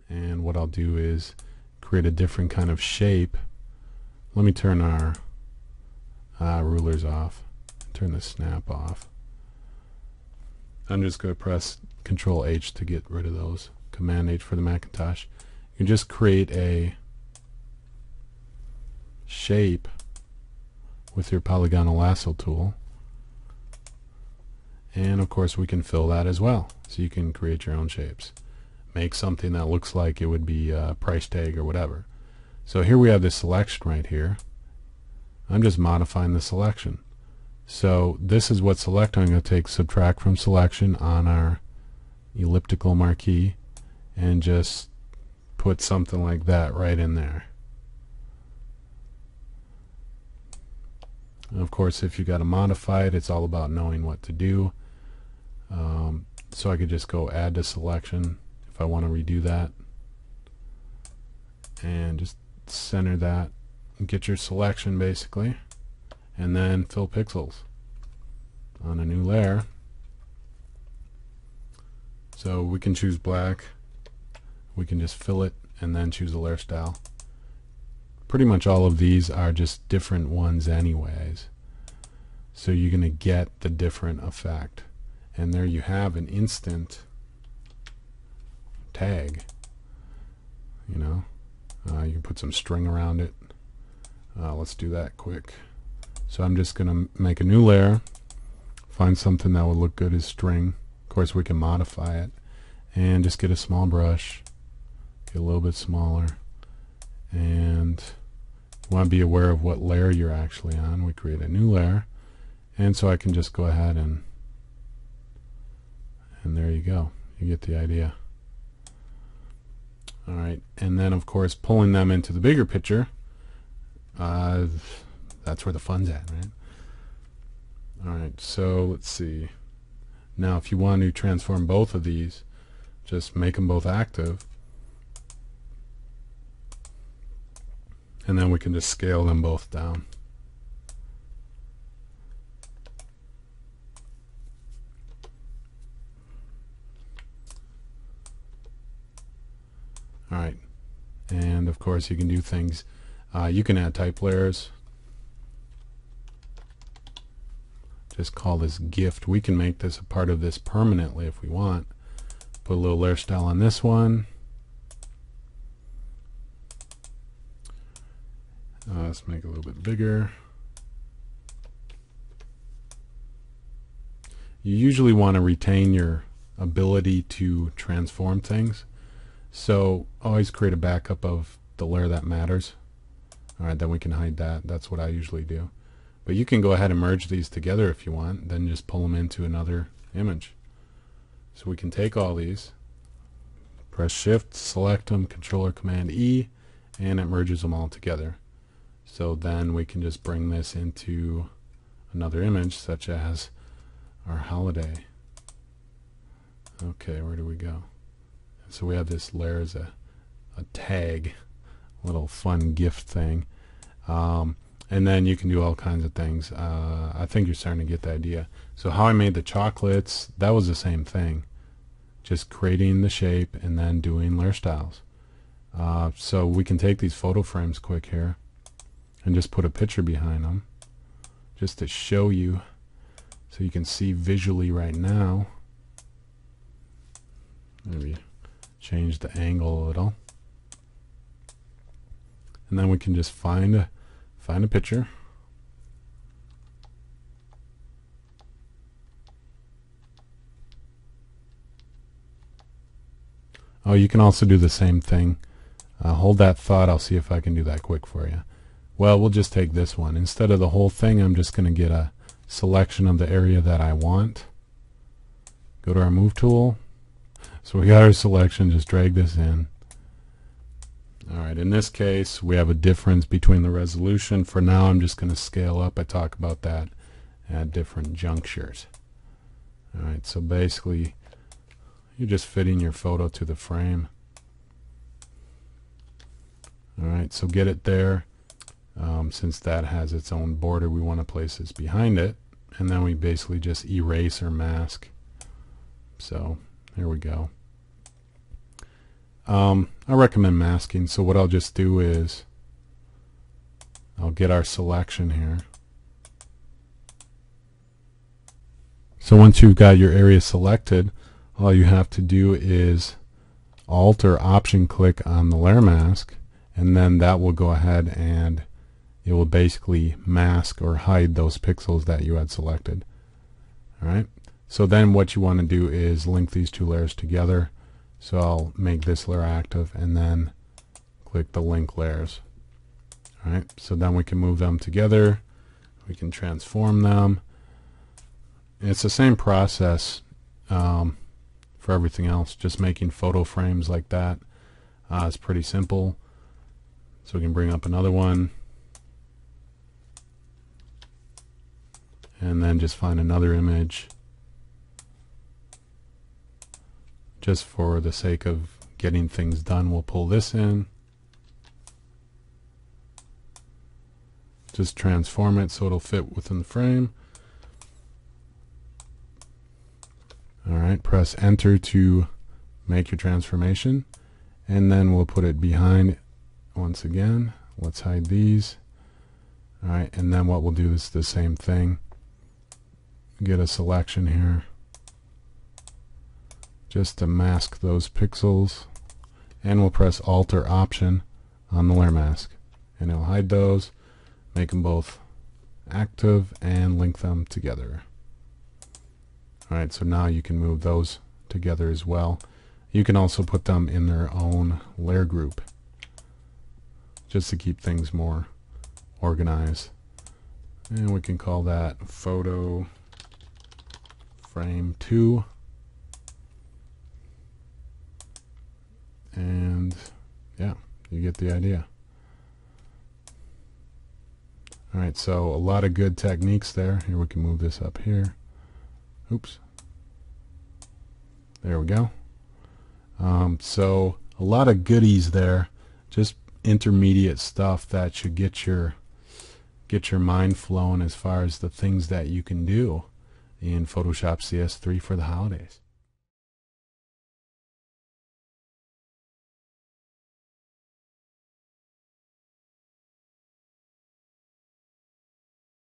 and what I'll do is create a different kind of shape. Let me turn our rulers off, turn the snap off. I'm just going to press Control H to get rid of those, Command H for the Macintosh. You can just create a shape with your polygonal lasso tool, and of course we can fill that as well, so you can create your own shapes, make something that looks like it would be a price tag or whatever. So here we have this selection right here. I'm just modifying the selection. So this is what select. I'm going to take subtract from selection on our elliptical marquee and just put something like that right in there. And of course, if you got to modify it, it's all about knowing what to do. So I could just go add to selection if I want to redo that, and just center that and get your selection basically, and then fill pixels on a new layer. So we can choose black, we can just fill it and then choose a layer style. Pretty much all of these are just different ones anyways, so you're going to get the different effect. And there you have an instant tag. You know, you can put some string around it. Let's do that quick. So I'm just going to make a new layer, find something that would look good as string. Of course we can modify it, and just get a small brush, get a little bit smaller, and you want to be aware of what layer you're actually on. We create a new layer, and so I can just go ahead and there you go. You get the idea. Alright, and then of course pulling them into the bigger picture, that's where the fun's at, right? Alright, so let's see. Now if you want to transform both of these, just make them both active, and then we can just scale them both down. Alright, and of course you can do things, you can add type layers. Just call this gift. We can make this a part of this permanently if we want. Put a little layer style on this one. Let's make it a little bit bigger. You usually want to retain your ability to transform things, so always create a backup of the layer that matters. Alright, then we can hide that. That's what I usually do. But you can go ahead and merge these together if you want, then just pull them into another image. So we can take all these, press Shift, select them, Control or Command E, and it merges them all together. So then we can just bring this into another image, such as our holiday. Okay, where do we go? So we have this layer as a tag, little fun gift thing, and then you can do all kinds of things. I think you're starting to get the idea. So how I made the chocolates, that was the same thing, just creating the shape and then doing layer styles. So we can take these photo frames quick here and just put a picture behind them just to show you, so you can see visually right now. Maybe change the angle a little, and then we can just find a picture, oh, you can also do the same thing. Hold that thought, I'll see if I can do that quick for you. Well, we'll just take this one instead of the whole thing. I'm just going to get a selection of the area that I want, go to our move tool. So we got our selection, just drag this in. Alright, in this case we have a difference between the resolution. For now I'm just going to scale up. I talk about that at different junctures. Alright, so basically you're just fitting your photo to the frame. Alright, so get it there. Since that has its own border, we want to place this behind it, and then we basically just erase or mask. So there we go. I recommend masking, so what I'll just do is I'll get our selection here. So once you've got your area selected, all you have to do is Alt or Option click on the layer mask, and then that will go ahead and it will basically mask or hide those pixels that you had selected. Alright, so then what you want to do is link these two layers together. So I'll make this layer active and then click the link layers. Alright, so then we can move them together, we can transform them. It's the same process for everything else, just making photo frames like that. It's pretty simple. So we can bring up another one and then just find another image. Just for the sake of getting things done, we'll pull this in. Just transform it so it'll fit within the frame. Alright, press enter to make your transformation, and then we'll put it behind once again. Let's hide these. Alright, and then what we'll do is the same thing. Get a selection here just to mask those pixels, and we'll press Alt or Option on the layer mask and it'll hide those, make them both active, and link them together. Alright, so now you can move those together as well. You can also put them in their own layer group just to keep things more organized. And we can call that Photo Frame 2. And yeah, you get the idea. Alright, so a lot of good techniques there. Here we can move this up here. Oops. There we go. So a lot of goodies there. Just intermediate stuff that should get your mind flowing as far as the things that you can do in Photoshop CS3 for the holidays.